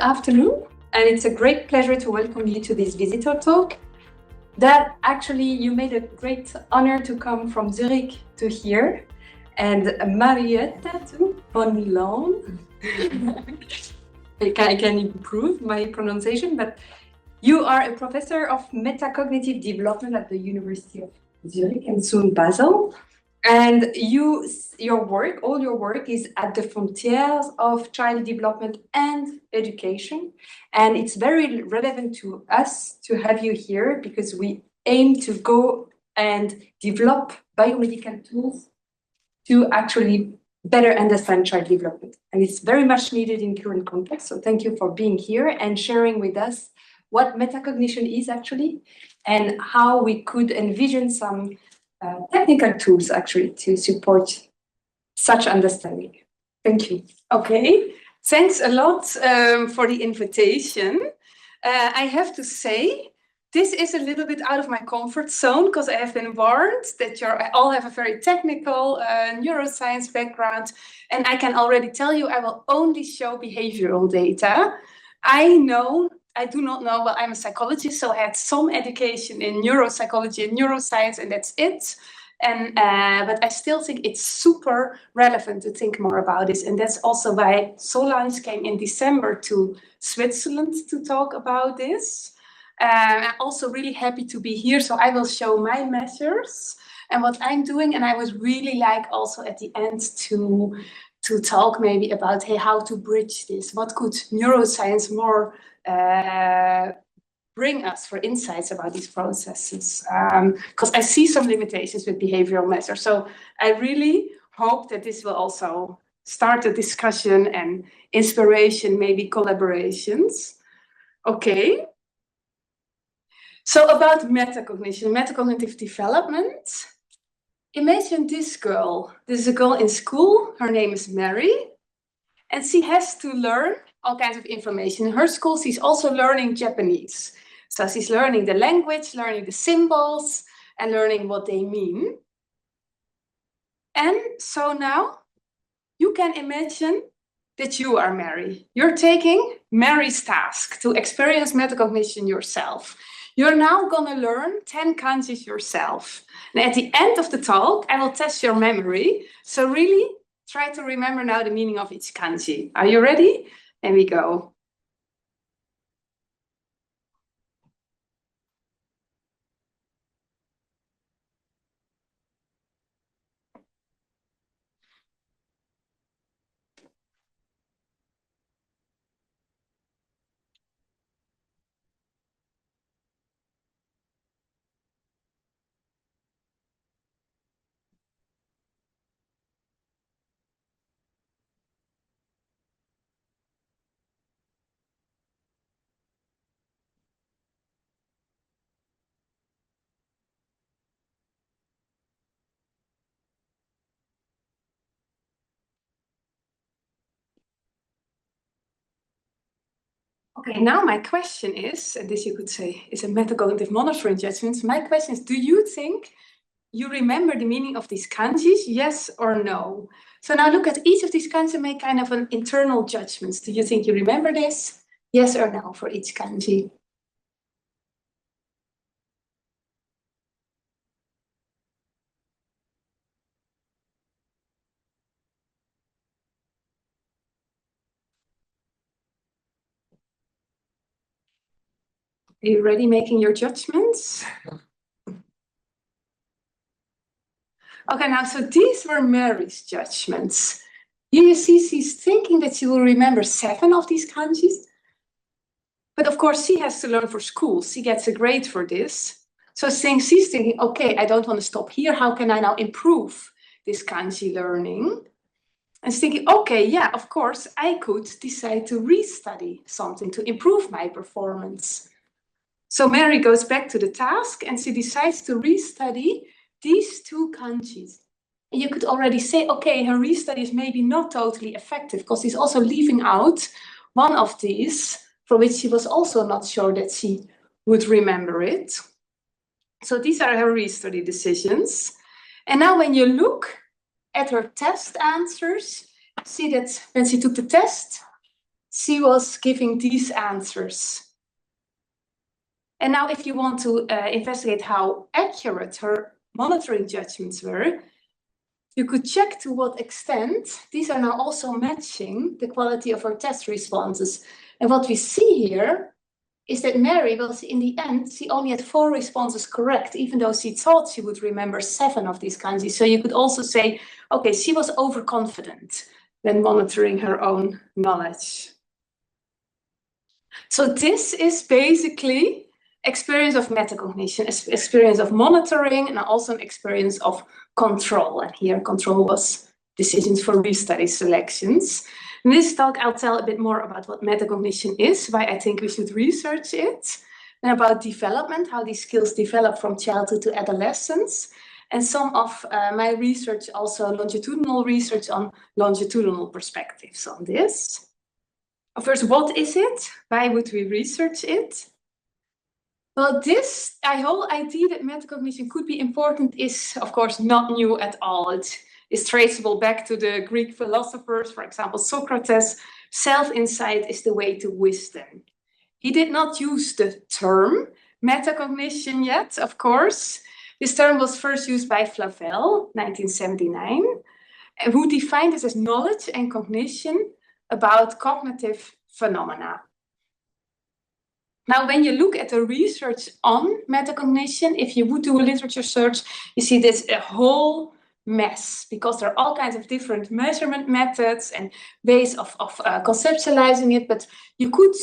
afternoon, and it's a great pleasure to welcome you to this visitor talk. That actually you made a great honor to come from Zurich to here, and Mariette van Loon. I can improve my pronunciation, but you are a professor of metacognitive development at the University of Zurich and soon Basel. And all your work is at the frontiers of child development and education. And it's very relevant to us to have you here because we aim to go and develop biomedical tools to actually better understand child development. And it's very much needed in current context. So thank you for being here and sharing with us what metacognition is actually and how we could envision some technical tools actually to support such understanding. Thank you. Okay, thanks a lot for the invitation. I have to say, this is a little bit out of my comfort zone because I have been warned that you all have a very technical neuroscience background, and I can already tell you I will only show behavioral data. I do not know, well, I'm a psychologist, so I had some education in neuropsychology and neuroscience, and that's it. But I still think it's super relevant to think more about this. And that's also why Solange came in December to Switzerland to talk about this. I'm also really happy to be here. So I will show my measures and what I'm doing. And I would really like also at the end to talk maybe about, hey, how to bridge this. What could neuroscience more bring us for insights about these processes? Because I see some limitations with behavioral measures. So I really hope that this will also start a discussion and inspiration, maybe collaborations. Okay. So about metacognition, metacognitive development. Imagine this girl. This is a girl in school. Her name is Mary. And she has to learn all kinds of information. In her school, she's also learning Japanese. So she's learning the language, learning the symbols, and learning what they mean. And so now you can imagine that you are Mary. You're taking Mary's task to experience metacognition yourself. You're now going to learn 10 kanjis yourself. And at the end of the talk, I will test your memory. So really try to remember now the meaning of each kanji. Are you ready? There we go. Okay, now my question is, and this you could say is a metacognitive monitoring judgment. My question is, do you think you remember the meaning of these kanjis, yes or no? So now look at each of these kanji and make kind of an internal judgment. Do you think you remember this? Yes or no for each kanji? Are you ready making your judgments? Okay, now, so these were Mary's judgments. You see, she's thinking that she will remember 7 of these kanjis. But of course, she has to learn for school. She gets a grade for this. So she's thinking, okay, I don't want to stop here. How can I now improve this kanji learning? And she's thinking, okay, yeah, of course, I could decide to restudy something to improve my performance. So Mary goes back to the task and she decides to restudy these 2 kanjis. And you could already say, okay, her restudy is maybe not totally effective because she's also leaving out one of these for which she was also not sure that she would remember it. So these are her restudy decisions. And now when you look at her test answers, see that when she took the test, she was giving these answers. And now if you want to investigate how accurate her monitoring judgments were, you could check to what extent these are now also matching the quality of her test responses. And what we see here is that Mary, well, in the end, she only had 4 responses correct, even though she thought she would remember 7 of these kinds. So you could also say, okay, she was overconfident when monitoring her own knowledge. So this is basically experience of metacognition, experience of monitoring, and also an experience of control. And here control was decisions for restudy selections. In this talk, I'll tell a bit more about what metacognition is, why I think we should research it, and about development, how these skills develop from childhood to adolescence, and some of my research, also longitudinal research on longitudinal perspectives on this. First, what is it? Why would we research it? Well, this whole idea that metacognition could be important is, of course, not new at all. It is traceable back to the Greek philosophers, for example, Socrates. Self-insight is the way to wisdom. He did not use the term metacognition yet, of course. This term was first used by Flavel, 1979, who defined this as knowledge and cognition about cognitive phenomena. Now, when you look at the research on metacognition, if you would do a literature search, you see this a whole mess, because there are all kinds of different measurement methods and ways of conceptualizing it, but you could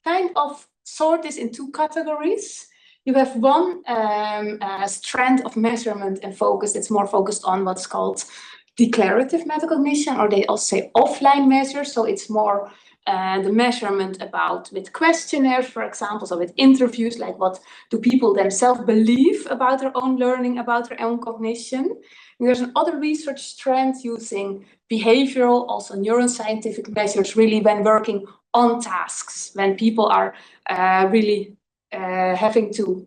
kind of sort this in 2 categories. You have one strand of measurement and focus that's more focused on what's called declarative metacognition, or they also say offline measures. So it's more the measurement about with questionnaires, for example, so with interviews, like what do people themselves believe about their own learning, about their own cognition. And there's another research strand using behavioral, also neuroscientific measures, really when working on tasks, when people are really having to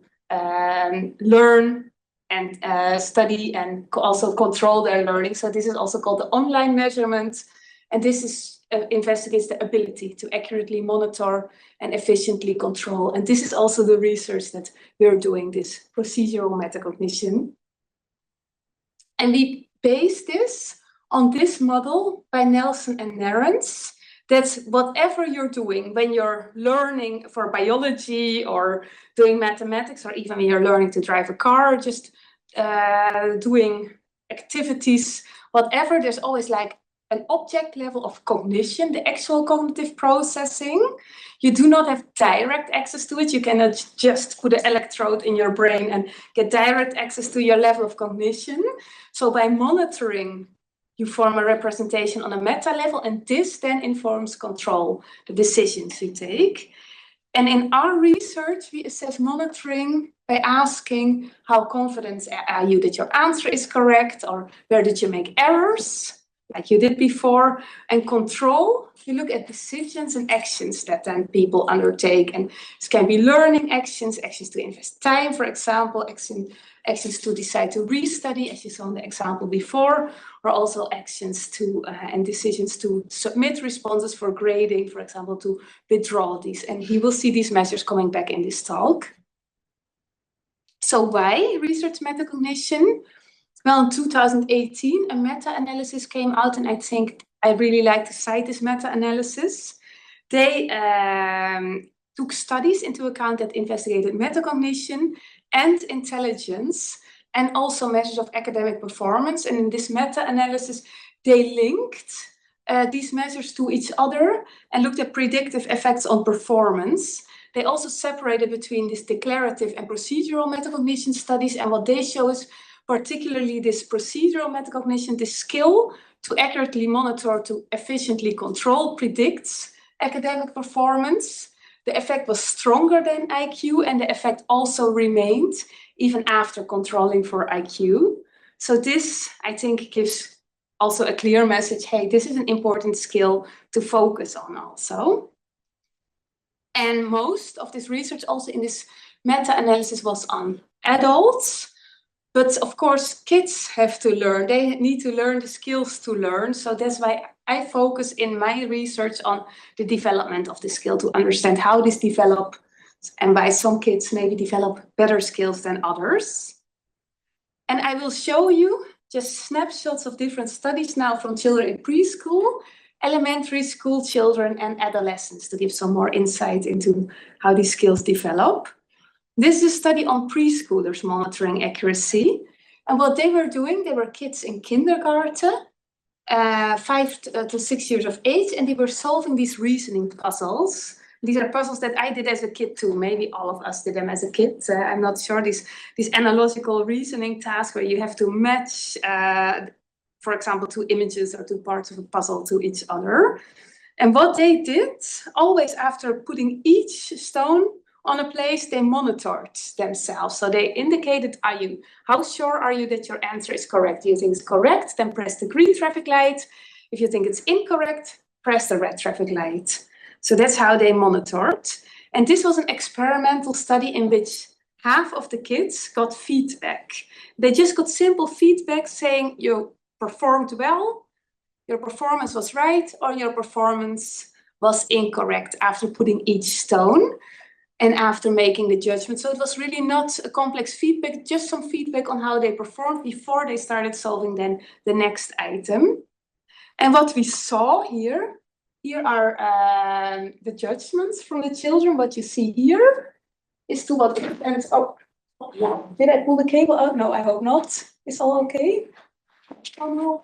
learn and study and also control their learning. So this is also called the online measurement. And this is investigates the ability to accurately monitor and efficiently control. And this is also the research that we're doing, this procedural metacognition. And we base this on this model by Nelson and Narens, that whatever you're doing, when you're learning for biology or doing mathematics, or even when you're learning to drive a car, or just doing activities, whatever, there's always like an object level of cognition, the actual cognitive processing. You do not have direct access to it. You cannot just put an electrode in your brain and get direct access to your level of cognition. So by monitoring, you form a representation on a meta level, and this then informs control, the decisions you take. And in our research, we assess monitoring by asking how confident are you that your answer is correct, or where did you make errors, like you did before. And control, you look at decisions and actions that then people undertake. And this can be learning actions, actions to invest time, for example, actions to decide to restudy, as you saw in the example before, or also actions to and decisions to submit responses for grading, for example, to withdraw these. And you will see these measures coming back in this talk. So why research metacognition? Well, in 2018, a meta-analysis came out, and I think I really like to cite this meta-analysis. They took studies into account that investigated metacognition and intelligence, and also measures of academic performance. And in this meta-analysis, they linked these measures to each other and looked at predictive effects on performance. They also separated between this declarative and procedural metacognition studies, and what they show is particularly this procedural metacognition, this skill to accurately monitor, to efficiently control, predicts academic performance. The effect was stronger than IQ, and the effect also remained even after controlling for IQ. So this, I think, gives also a clear message, hey, this is an important skill to focus on also. And most of this research also in this meta-analysis was on adults. But of course, kids have to learn. They need to learn the skills to learn. So that's why I focus in my research on the development of the skill, to understand how this develops and why some kids maybe develop better skills than others. And I will show you just snapshots of different studies now from children in preschool, elementary school children, and adolescents, to give some more insight into how these skills develop. This is a study on preschoolers monitoring accuracy. And what they were doing, they were kids in kindergarten, 5 to 6 years of age, and they were solving these reasoning puzzles. These are puzzles that I did as a kid too. Maybe all of us did them as a kid. I'm not sure. These analogical reasoning tasks where you have to match, for example, 2 images or 2 parts of a puzzle to each other. And what they did, always after putting each stone on a place, they monitored themselves. So they indicated, how sure are you that your answer is correct? Do you think it's correct? Then press the green traffic light. If you think it's incorrect, press the red traffic light. So that's how they monitored. And this was an experimental study in which half of the kids got feedback. They just got simple feedback saying you performed well, your performance was right, or your performance was incorrect after putting each stone and after making the judgment. So it was really not a complex feedback, just some feedback on how they performed before they started solving then the next item. And what we saw here are the judgments from the children. What you see here is to what extent, did I pull the cable out? No, I hope not. Is all okay? Oh no.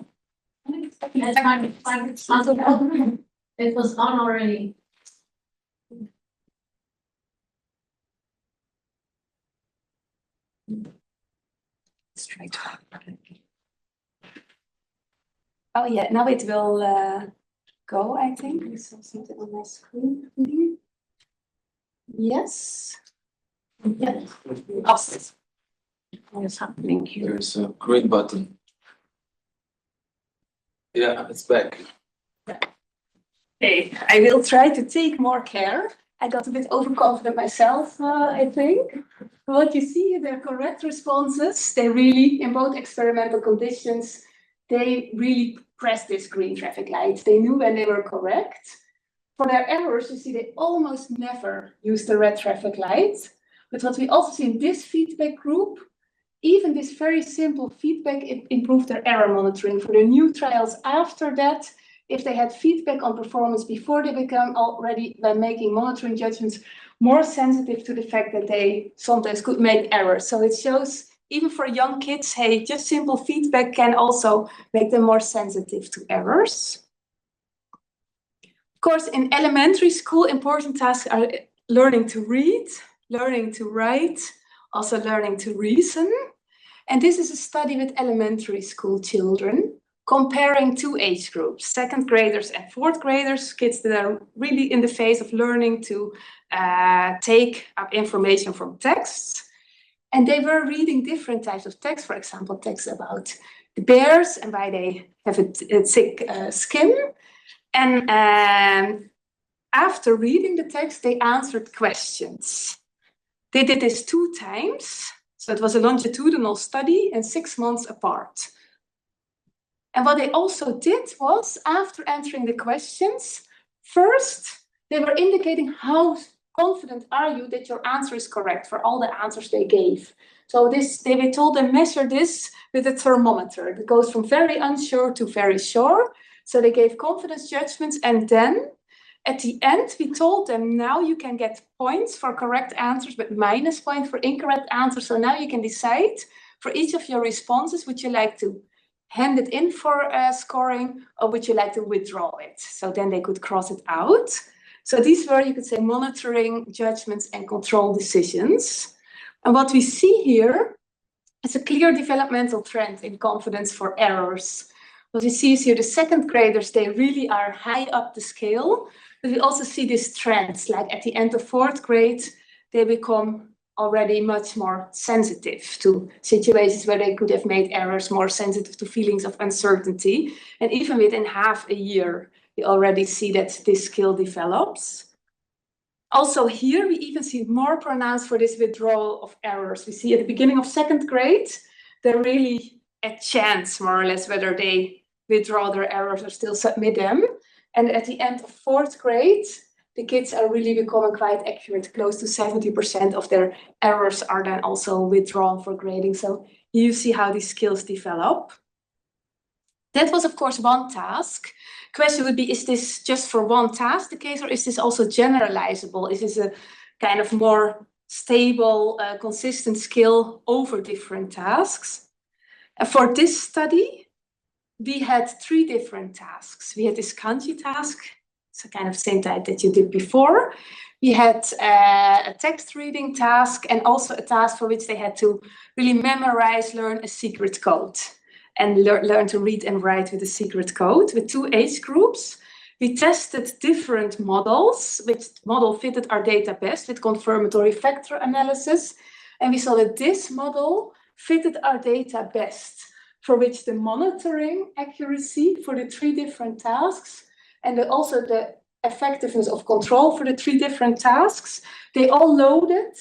It was on already. Let's try to. Oh yeah, now it will go, I think. I saw something on my screen. Yes. Yes. Awesome. What is happening here? There's a green button. Yeah, it's back. Okay, I will try to take more care. I got a bit overconfident myself, I think. What you see, the correct responses, they really, in both experimental conditions, they really pressed this green traffic light. They knew when they were correct. For their errors, you see they almost never use the red traffic light. But what we also see in this feedback group, even this very simple feedback, it improved their error monitoring. For the new trials after that, if they had feedback on performance before, they become already, by making monitoring judgments, more sensitive to the fact that they sometimes could make errors. So it shows, even for young kids, hey, just simple feedback can also make them more sensitive to errors. Of course, in elementary school, important tasks are learning to read, learning to write, also learning to reason. And this is a study with elementary school children, comparing 2 age groups, 2nd graders and 4th graders, kids that are really in the phase of learning to take up information from texts. And they were reading different types of text, for example, text about the bears and why they have a thick skin. And after reading the text, they answered questions. They did this 2 times. So it was a longitudinal study and 6 months apart. And what they also did was, after answering the questions, first, they were indicating how confident are you that your answer is correct for all the answers they gave. So they told them measure this with a thermometer. It goes from very unsure to very sure. So they gave confidence judgments. And then at the end, we told them, now you can get points for correct answers, but minus points for incorrect answers. So now you can decide for each of your responses, would you like to hand it in for scoring, or would you like to withdraw it? So then they could cross it out. So these were, you could say, monitoring judgments and control decisions. And what we see here is a clear developmental trend in confidence for errors. What we see is here the 2nd graders, they really are high up the scale. But we also see these trends, like at the end of 4th grade, they become already much more sensitive to situations where they could have made errors, more sensitive to feelings of uncertainty. And even within half a year, we already see that this skill develops. Also here, we even see more pronounced for this withdrawal of errors. We see at the beginning of 2nd grade, they're really a chance, more or less, whether they withdraw their errors or still submit them. And at the end of 4th grade, the kids are really becoming quite accurate. Close to 70% of their errors are then also withdrawn for grading. So you see how these skills develop. That was, of course, one task. Question would be, is this just for one task the case, or is this also generalizable? Is this a kind of more stable, consistent skill over different tasks? And for this study, we had 3 different tasks. We had this kanji task. It's a kind of same type that you did before. We had a text reading task and also a task for which they had to really memorize, learn a secret code and learn to read and write with a secret code with 2 age groups. We tested different models, which model fitted our data best with confirmatory factor analysis. And we saw that this model fitted our data best, for which the monitoring accuracy for the 3 different tasks and also the effectiveness of control for the 3 different tasks, they all loaded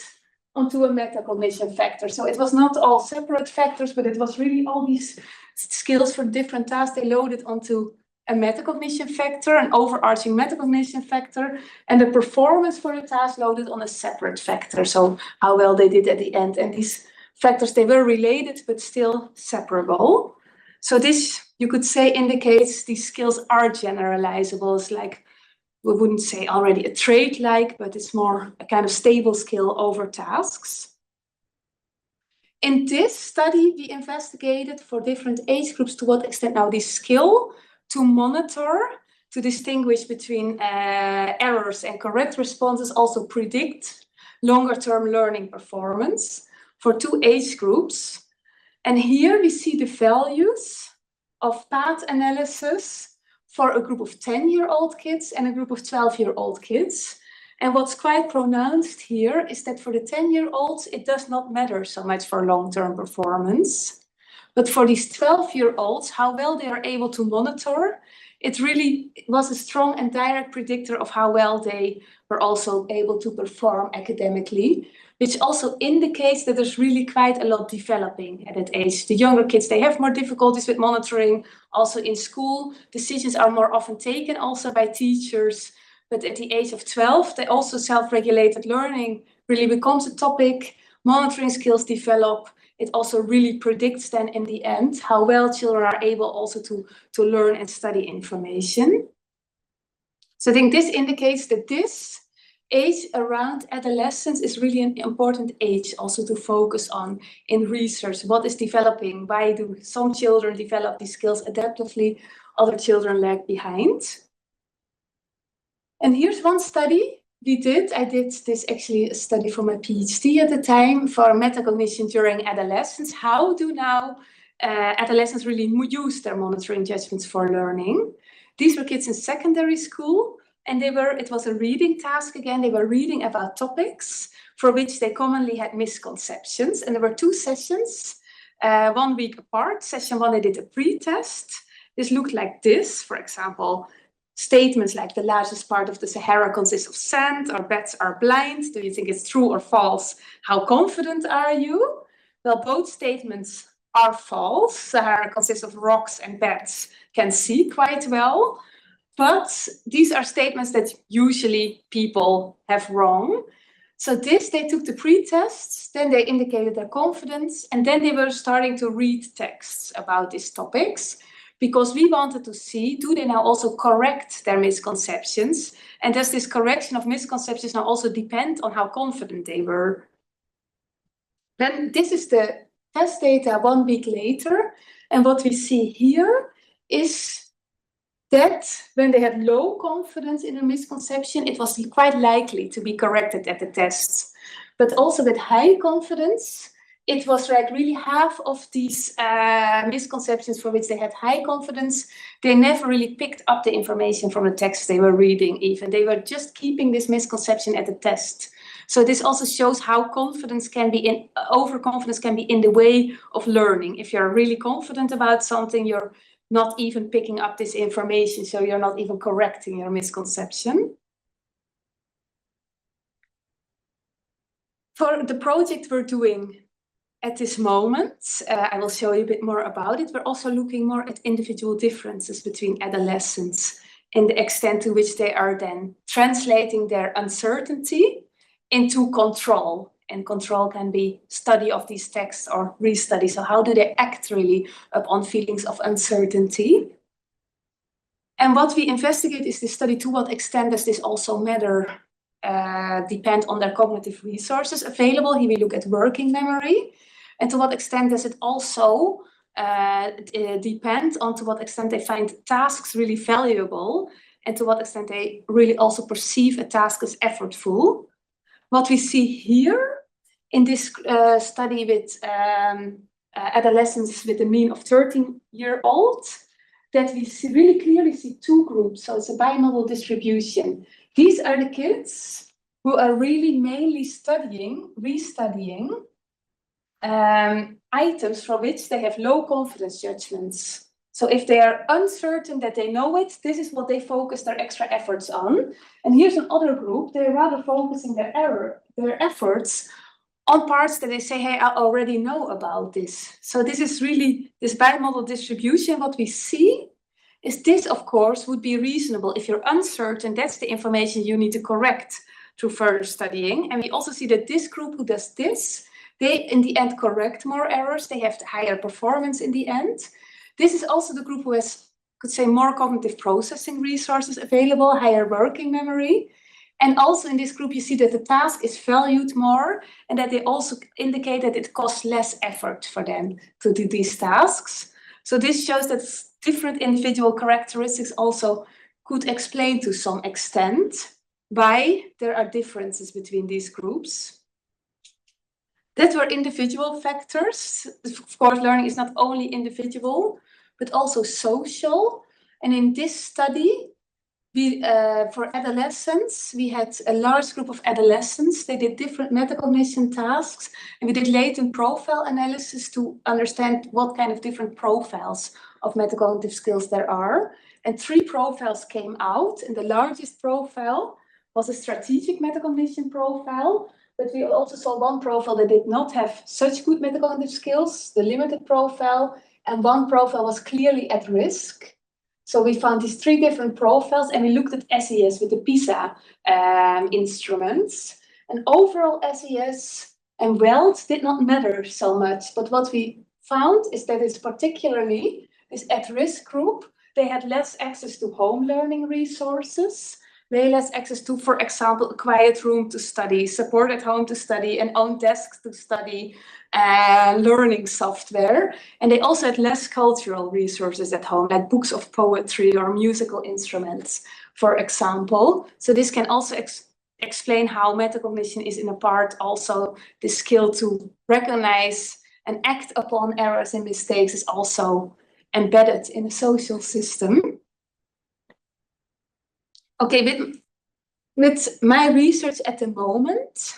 onto a metacognition factor. So it was not all separate factors, but it was really all these skills for different tasks. They loaded onto a metacognition factor, an overarching metacognition factor, and the performance for the task loaded on a separate factor. So how well they did at the end. And these factors, they were related, but still separable. So this, you could say, indicates these skills are generalizable. It's like, we wouldn't say already a trait-like, but it's more a kind of stable skill over tasks. In this study, we investigated for different age groups to what extent now this skill to monitor, to distinguish between errors and correct responses, also predict longer-term learning performance for 2 age groups. And here we see the values of path analysis for a group of 10-year-old kids and a group of 12-year-old kids. And what's quite pronounced here is that for the 10-year-olds, it does not matter so much for long-term performance. But for these 12-year-olds, how well they are able to monitor, it really was a strong and direct predictor of how well they were also able to perform academically, which also indicates that there's really quite a lot developing at that age. The younger kids, they have more difficulties with monitoring. Also in school, decisions are more often taken also by teachers. But at the age of 12, they also self-regulated learning really becomes a topic. Monitoring skills develop. It also really predicts then in the end how well children are able also to learn and study information. So I think this indicates that this age around adolescence is really an important age also to focus on in research. What is developing? Why do some children develop these skills adaptively? Other children lag behind. And here's one study we did. I did this actually a study for my PhD at the time for metacognition during adolescence. How do now adolescents really use their monitoring judgments for learning? These were kids in secondary school. And it was a reading task again. They were reading about topics for which they commonly had misconceptions. And there were 2 sessions, 1 week apart. Session 1, they did a pre-test. This looked like this, for example, statements like the largest part of the Sahara consists of sand, or bats are blind. Do you think it's true or false? How confident are you? Well, both statements are false. Sahara consists of rocks and bats can see quite well. But these are statements that usually people have wrong. So they took the pre-tests, then they indicated their confidence, and then they were starting to read texts about these topics because we wanted to see, do they now also correct their misconceptions? And does this correction of misconceptions now also depend on how confident they were? Then this is the test data 1 week later. And what we see here is that when they had low confidence in a misconception, it was quite likely to be corrected at the tests. But also with high confidence, it was like really half of these misconceptions for which they had high confidence, they never really picked up the information from the text they were reading even. They were just keeping this misconception at the test. So this also shows how overconfidence can be in the way of learning. If you're really confident about something, you're not even picking up this information, so you're not even correcting your misconception. For the project we're doing, at this moment, I will show you a bit more about it. We're also looking more at individual differences between adolescents and the extent to which they are then translating their uncertainty into control. And control can be study of these texts or restudy. So how do they act really upon feelings of uncertainty? And what we investigate is this study, to what extent does this also matter, depend on their cognitive resources available. Here we look at working memory. And to what extent does it also depend on to what extent they find tasks really valuable and to what extent they really also perceive a task as effortful. What we see here in this study with adolescents with a mean of 13-year-old, that we really clearly see two groups. So it's a bimodal distribution. These are the kids who are really mainly restudying items for which they have low confidence judgments. So if they are uncertain that they know it, this is what they focus their extra efforts on. And here's another group, they're rather focusing their efforts on parts that they say, hey, I already know about this. So this is really this bimodal distribution. What we see is this, of course, would be reasonable. If you're uncertain, that's the information you need to correct through further studying. And we also see that this group who does this, they in the end correct more errors. They have higher performance in the end. This is also the group who has, could say, more cognitive processing resources available, higher working memory. And also in this group, you see that the task is valued more and that they also indicate that it costs less effort for them to do these tasks. So this shows that different individual characteristics also could explain to some extent why there are differences between these groups. That were individual factors. Of course, learning is not only individual, but also social. And in this study, for adolescents, we had a large group of adolescents. They did different metacognition tasks, and we did latent profile analysis to understand what kind of different profiles of metacognitive skills there are. And 3 profiles came out, and the largest profile was a strategic metacognition profile. But we also saw one profile that did not have such good metacognitive skills, the limited profile, and one profile was clearly at risk. So we found these 3 different profiles and we looked at SES with the PISA instruments. And overall SES and WELT did not matter so much. But what we found is that it's particularly this at-risk group, they had less access to home learning resources. They had less access to, for example, a quiet room to study, support at home to study, an own desk to study, learning software. And they also had less cultural resources at home, like books of poetry or musical instruments, for example. So this can also explain how metacognition is in a part also the skill to recognize and act upon errors and mistakes is also embedded in a social system. Okay, with my research at the moment,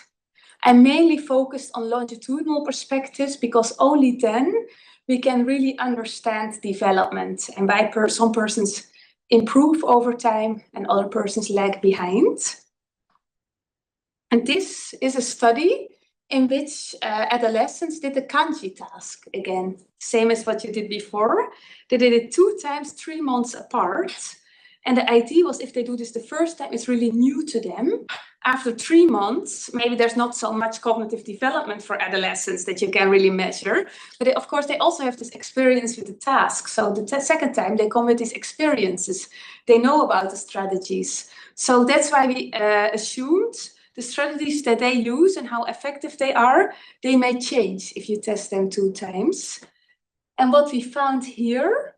I'm mainly focused on longitudinal perspectives because only then we can really understand development and why some persons improve over time and other persons lag behind. And this is a study in which adolescents did the kanji task again, same as what you did before. They did it 2 times, 3 months apart. And the idea was if they do this the first time, it's really new to them. After 3 months, maybe there's not so much cognitive development for adolescents that you can really measure. But of course, they also have this experience with the task. So the second time, they come with these experiences. They know about the strategies. So that's why we assumed the strategies that they use and how effective they are, they may change if you test them 2 times. And what we found here,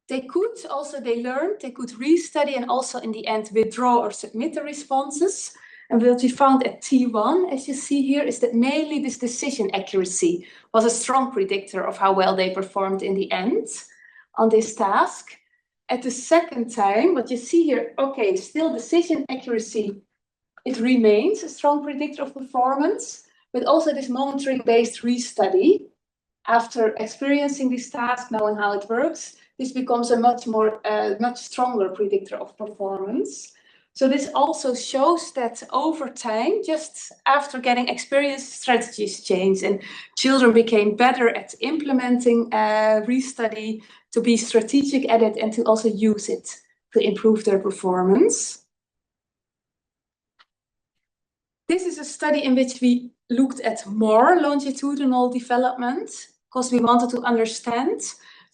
they learned, they could restudy and also in the end withdraw or submit the responses. And what we found at T1, as you see here, is that mainly this decision accuracy was a strong predictor of how well they performed in the end on this task. At the second time, what you see here, okay, still decision accuracy, it remains a strong predictor of performance, but also this monitoring-based restudy. After experiencing this task, knowing how it works, this becomes a much stronger predictor of performance. So this also shows that over time, just after getting experience, strategies changed and children became better at implementing restudy, to be strategic at it and to also use it to improve their performance. This is a study in which we looked at more longitudinal development because we wanted to understand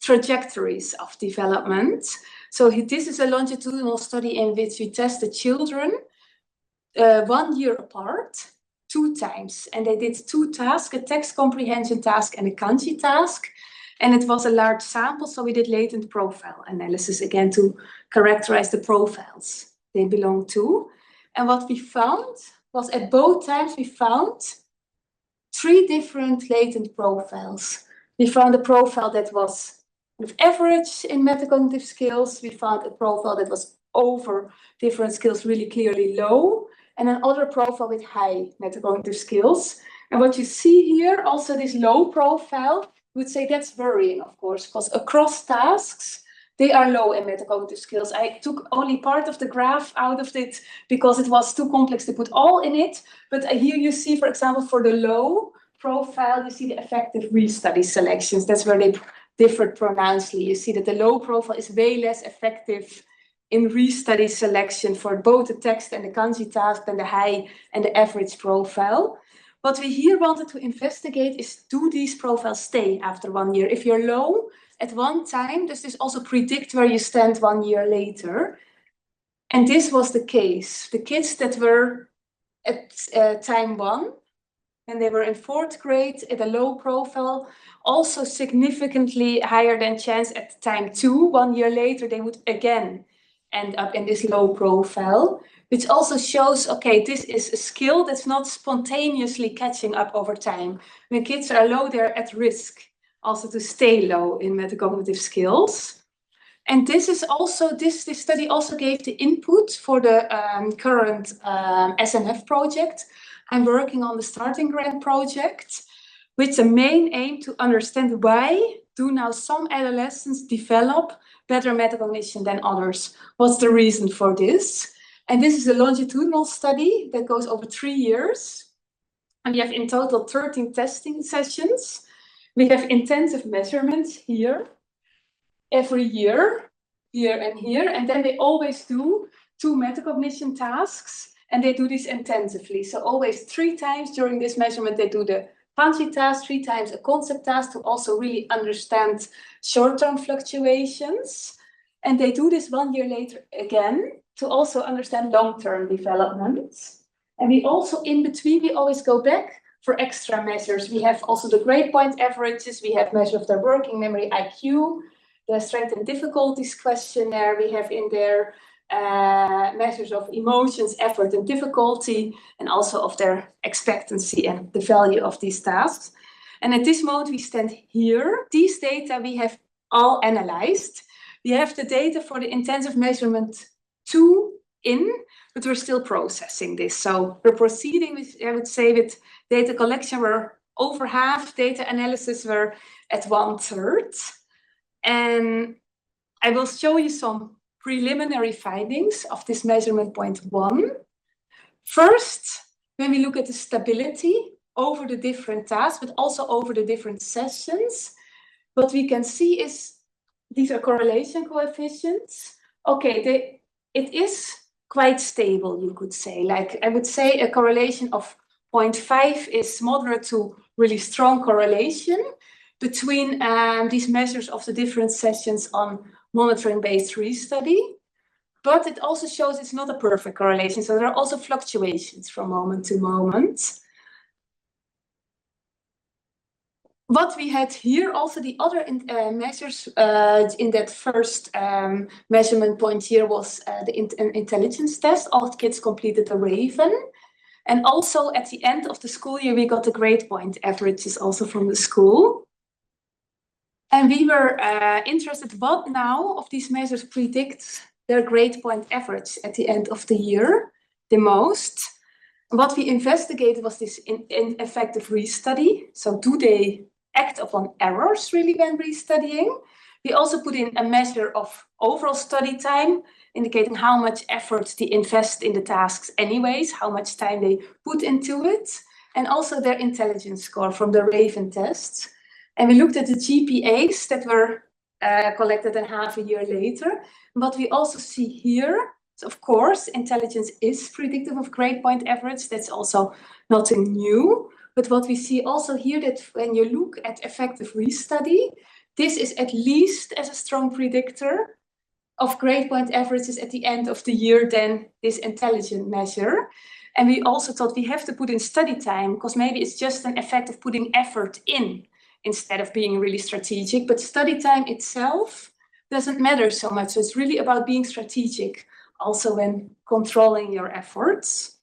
trajectories of development. So this is a longitudinal study in which we tested children 1 year apart, 2 times. And they did 2 tasks, a text comprehension task and a kanji task. And it was a large sample, so we did latent profile analysis again to characterize the profiles they belong to. And what we found was at both times we found 3 different latent profiles. We found a profile that was average in metacognitive skills. We found a profile that was over different skills, really clearly low, and another profile with high metacognitive skills. And what you see here, also this low profile, we would say that's worrying, of course, because across tasks, they are low in metacognitive skills. I took only part of the graph out of it because it was too complex to put all in it. But here you see, for example, for the low profile, you see the effective restudy selections. That's where they differed pronouncedly. You see that the low profile is way less effective in restudy selection for both the text and the kanji task than the high and the average profile. What we here wanted to investigate is, do these profiles stay after 1 year? If you're low at one time, does this also predict where you stand 1 year later? And this was the case. The kids that were at time 1, and they were in 4th grade at a low profile, also significantly higher than chance at time 2, 1 year later, they would again end up in this low profile, which also shows, okay, this is a skill that's not spontaneously catching up over time. When kids are low, they're at risk also to stay low in metacognitive skills. And this is also, this study also gave the input for the current SNF project. I'm working on the Starting Grant project with the main aim to understand why do now some adolescents develop better metacognition than others. What's the reason for this? And this is a longitudinal study that goes over 3 years. And we have in total 13 testing sessions. We have intensive measurements here, every year, here and here. And then they always do 2 metacognition tasks. And they do this intensively. So always 3 times during this measurement, they do the kanji task, 3 times a concept task to also really understand short-term fluctuations. And they do this 1 year later again to also understand long-term developments. And we also, in between, we always go back for extra measures. We have also the grade point averages. We have measure of their working memory IQ, the strength and difficulties questionnaire. We have in there measures of emotions, effort, and difficulty, and also of their expectancy and the value of these tasks. And at this moment, we stand here. These data we have all analyzed. We have the data for the intensive measurement 2 in, but we're still processing this. So we're proceeding with, I would say, with data collection. We're over half, data analysis we're at 1/3. And I will show you some preliminary findings of this measurement point 1. First, when we look at the stability over the different tasks, but also over the different sessions, what we can see is these are correlation coefficients. Okay, it is quite stable, you could say. Like I would say a correlation of 0.5 is moderate to really strong correlation between these measures of the different sessions on monitoring-based restudy. But it also shows it's not a perfect correlation. So there are also fluctuations from moment to moment. What we had here, also the other measures in that first measurement point here was the intelligence test. All kids completed the Raven. And also at the end of the school year, we got the grade point averages also from the school. And we were interested what now of these measures predict their grade point average at the end of the year the most. What we investigated was this effective restudy. So do they act upon errors really when restudying? We also put in a measure of overall study time, indicating how much effort they invest in the tasks anyways, how much time they put into it, and also their intelligence score from the Raven tests. And we looked at the GPAs that were collected a half a year later. What we also see here, so of course, intelligence is predictive of grade point average. That's also nothing new. But what we see also here, that when you look at effective restudy, this is at least as a strong predictor of grade point averages at the end of the year than this intelligence measure. And we also thought we have to put in study time, because maybe it's just an effect of putting effort in instead of being really strategic. But study time itself doesn't matter so much. So it's really about being strategic also when controlling your efforts,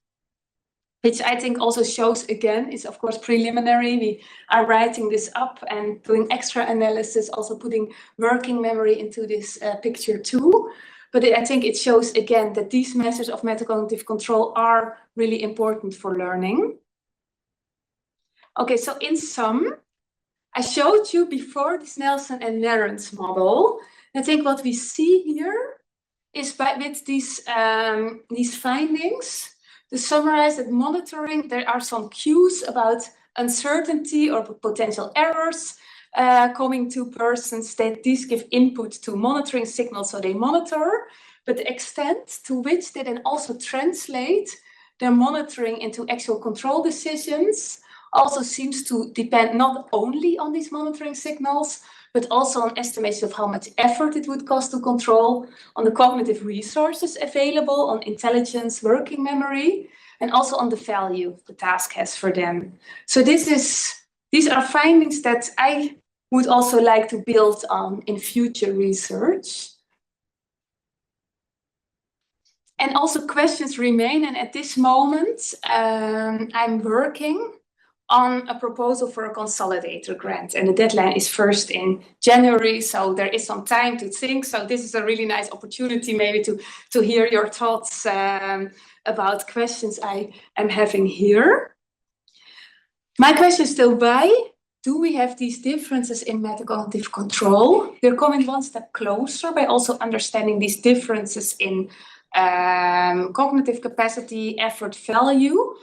which I think also shows, again, is of course preliminary. We are writing this up and doing extra analysis, also putting working memory into this picture too. But I think it shows, again, that these measures of metacognitive control are really important for learning. Okay, so in sum, I showed you before this Nelson and Narrance model. I think what we see here is with these findings, to summarize that monitoring, there are some cues about uncertainty or potential errors coming to persons, that these give input to monitoring signals, so they monitor, but the extent to which they then also translate their monitoring into actual control decisions also seems to depend not only on these monitoring signals, but also on estimation of how much effort it would cost to control, on the cognitive resources available, on intelligence, working memory, and also on the value the task has for them. So these are findings that I would also like to build on in future research. And also questions remain, and at this moment, I'm working on a proposal for a consolidator grant, and the deadline is first in January, so there is some time to think. So this is a really nice opportunity maybe to hear your thoughts about questions I am having here. My question is still, why do we have these differences in metacognitive control? We're coming one step closer by also understanding these differences in cognitive capacity, effort, value.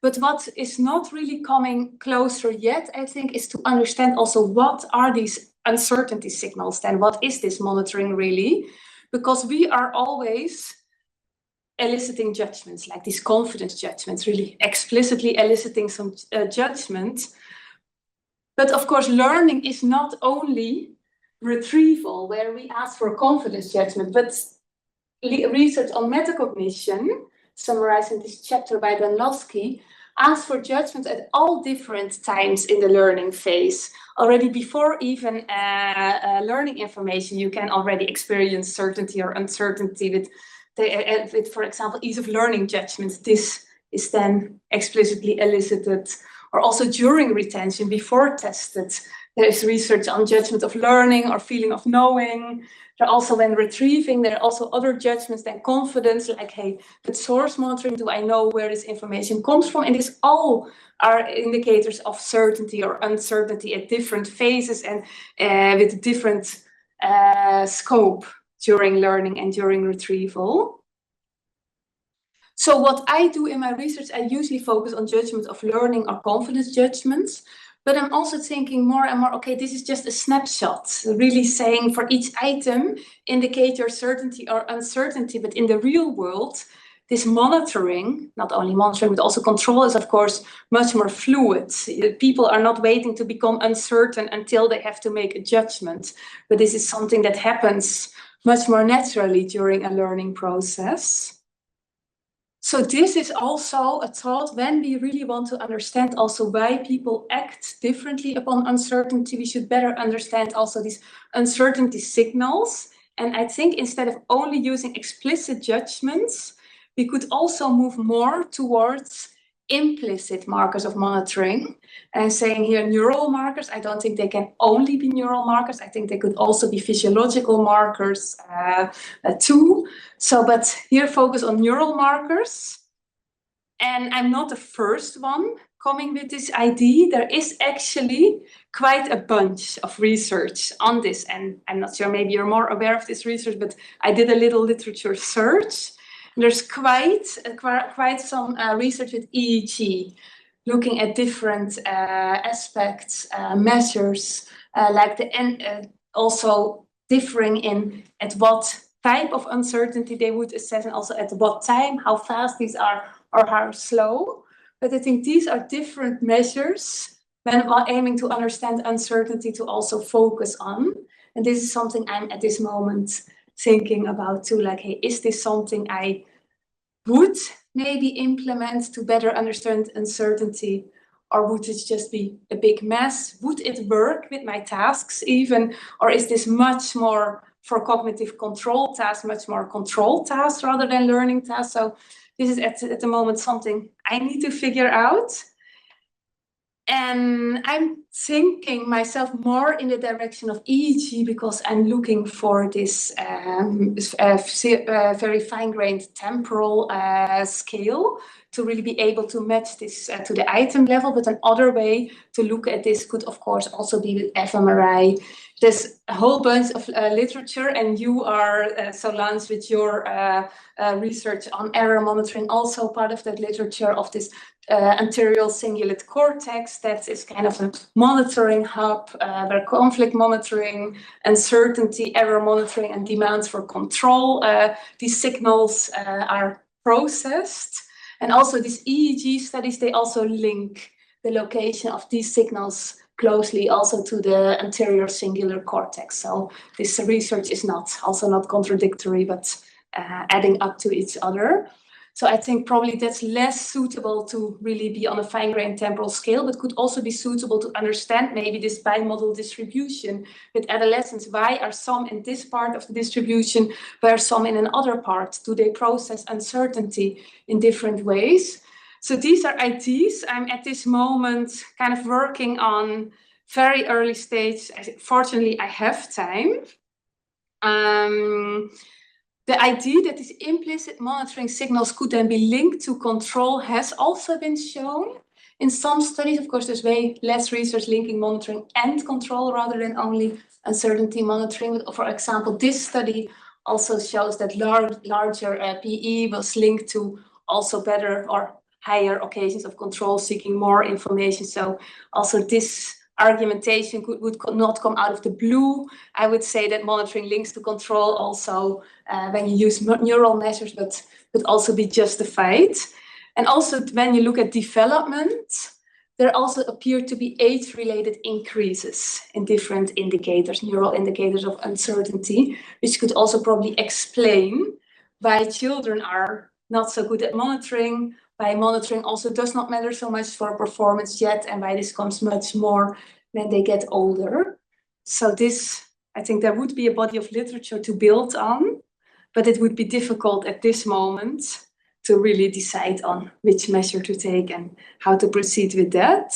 But what is not really coming closer yet, I think, is to understand also what are these uncertainty signals then? What is this monitoring really? Because we are always eliciting judgments, like these confidence judgments, really explicitly eliciting some judgment. But of course, learning is not only retrieval, where we ask for confidence judgment, but research on metacognition, summarizing this chapter by Danlowski, ask for judgment at all different times in the learning phase. Already before even learning information, you can already experience certainty or uncertainty with, for example, ease of learning judgments. This is then explicitly elicited, or also during retention, before tested. There is research on judgment of learning or feeling of knowing. There are also, when retrieving, there are also other judgments than confidence, like, hey, with source monitoring, do I know where this information comes from? And these all are indicators of certainty or uncertainty at different phases and with different scope during learning and during retrieval. So what I do in my research, I usually focus on judgment of learning or confidence judgments. But I'm also thinking more and more, okay, this is just a snapshot, really saying for each item, indicate your certainty or uncertainty. But in the real world, this monitoring, not only monitoring, but also control, is of course much more fluid. People are not waiting to become uncertain until they have to make a judgment. But this is something that happens much more naturally during a learning process. So this is also a thought when we really want to understand also why people act differently upon uncertainty. We should better understand also these uncertainty signals. And I think instead of only using explicit judgments, we could also move more towards implicit markers of monitoring, and saying here neural markers. I don't think they can only be neural markers. I think they could also be physiological markers too. So, but here focus on neural markers. And I'm not the first one, coming with this idea, there is actually quite a bunch of research on this. And I'm not sure, maybe you're more aware of this research, but I did a little literature search. There's quite some research with EEG, looking at different aspects, measures, also differing in at what type of uncertainty they would assess, and also at what time, how fast these are or how slow. But I think these are different measures when aiming to understand uncertainty to also focus on. And this is something I'm at this moment thinking about too, like, hey, is this something I would maybe implement to better understand uncertainty? Or would it just be a big mess? Would it work with my tasks even? Or is this much more for cognitive control tasks, much more control tasks rather than learning tasks? So this is at the moment something I need to figure out. And I'm thinking myself more in the direction of EEG because I'm looking for this very fine-grained temporal scale to really be able to match this to the item level. But another way to look at this could, of course, also be with fMRI. There's a whole bunch of literature, and you are, Solange, with your research on error monitoring, also part of that literature of this anterior cingulate cortex. That is kind of a monitoring hub where conflict monitoring, uncertainty, error monitoring, and demands for control, these signals are processed. And also these EEG studies, they also link the location of these signals closely also to the anterior cingulate cortex. So this research is also not contradictory, but adding up to each other. So I think probably that's less suitable to really be on a fine-grained temporal scale, but could also be suitable to understand maybe this bimodal distribution with adolescents. Why are some in this part of the distribution, where some in another part? Do they process uncertainty in different ways? So these are ideas I'm at this moment kind of working on, very early stage. Fortunately, I have time. The idea that these implicit monitoring signals could then be linked to control has also been shown in some studies. Of course, there's way less research linking monitoring and control rather than only uncertainty monitoring. But for example, this study also shows that larger PE was linked to also better or higher occasions of control, seeking more information. So also this argumentation would not come out of the blue. I would say that monitoring links to control also when you use neural measures, but could also be justified. And also when you look at development, there also appear to be age-related increases in different indicators, neural indicators of uncertainty, which could also probably explain why children are not so good at monitoring, why monitoring also does not matter so much for performance yet, and why this comes much more when they get older. So this, I think there would be a body of literature to build on, but it would be difficult at this moment to really decide on which measure to take and how to proceed with that.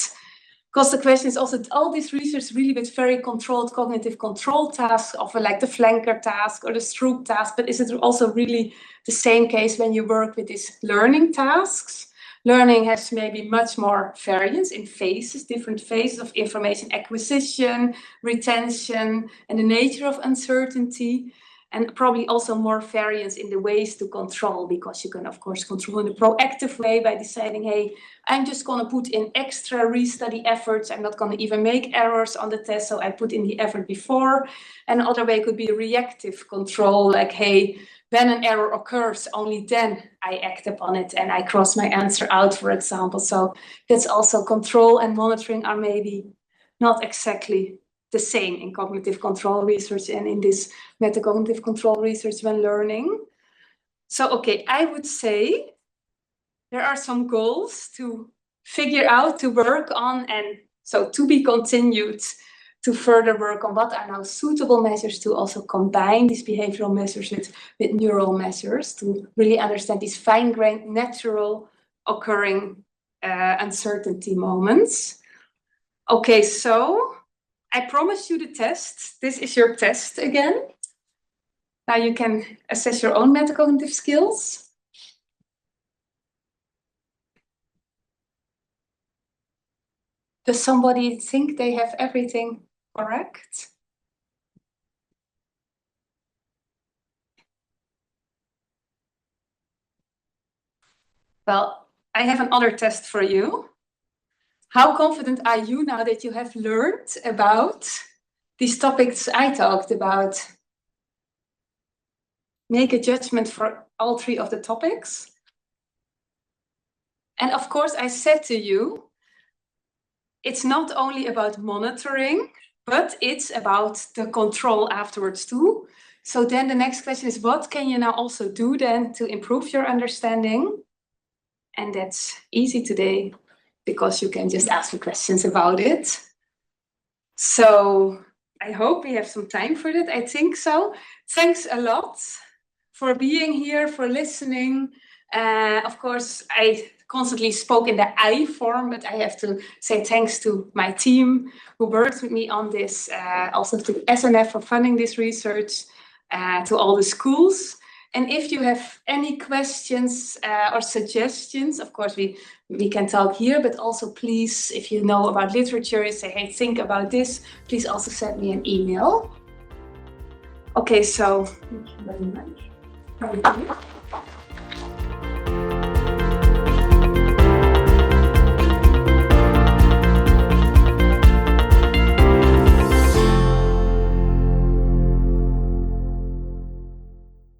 Because the question is also, all this research really with very controlled cognitive control tasks, often like the flanker task or the Stroop task, but is it also really the same case when you work with these learning tasks? Learning has maybe much more variance in phases, different phases of information acquisition, retention, and the nature of uncertainty. And probably also more variance in the ways to control, because you can, of course, control in a proactive way by deciding, hey, I'm just going to put in extra restudy efforts. I'm not going to even make errors on the test, so I put in the effort before. And another way could be reactive control, like, hey, when an error occurs, only then I act upon it and I cross my answer out, for example. So that's also control and monitoring are maybe not exactly the same in cognitive control research and in this metacognitive control research when learning. So, okay, I would say there are some goals to figure out, to work on, and so to be continued to further work on what are now suitable measures to also combine these behavioral measures with neural measures to really understand these fine-grained, natural occurring uncertainty moments. Okay, so I promised you the test. This is your test again. Now you can assess your own metacognitive skills. Does somebody think they have everything correct? Well, I have another test for you. How confident are you now that you have learned about these topics I talked about? Make a judgment for all three of the topics. And of course, I said to you, it's not only about monitoring, but it's about the control afterwards too. So then the next question is, what can you now also do then to improve your understanding? And that's easy today because you can just ask me questions about it. So I hope we have some time for that. I think so. Thanks a lot for being here, for listening. Of course, I constantly spoke in the I form, but I have to say thanks to my team who worked with me on this, also to SNF for funding this research, to all the schools. And if you have any questions or suggestions, of course, we can talk here, but also please, if you know about literature, you say, hey, think about this, please also send me an email. Okay, so thank you very much. Thank you.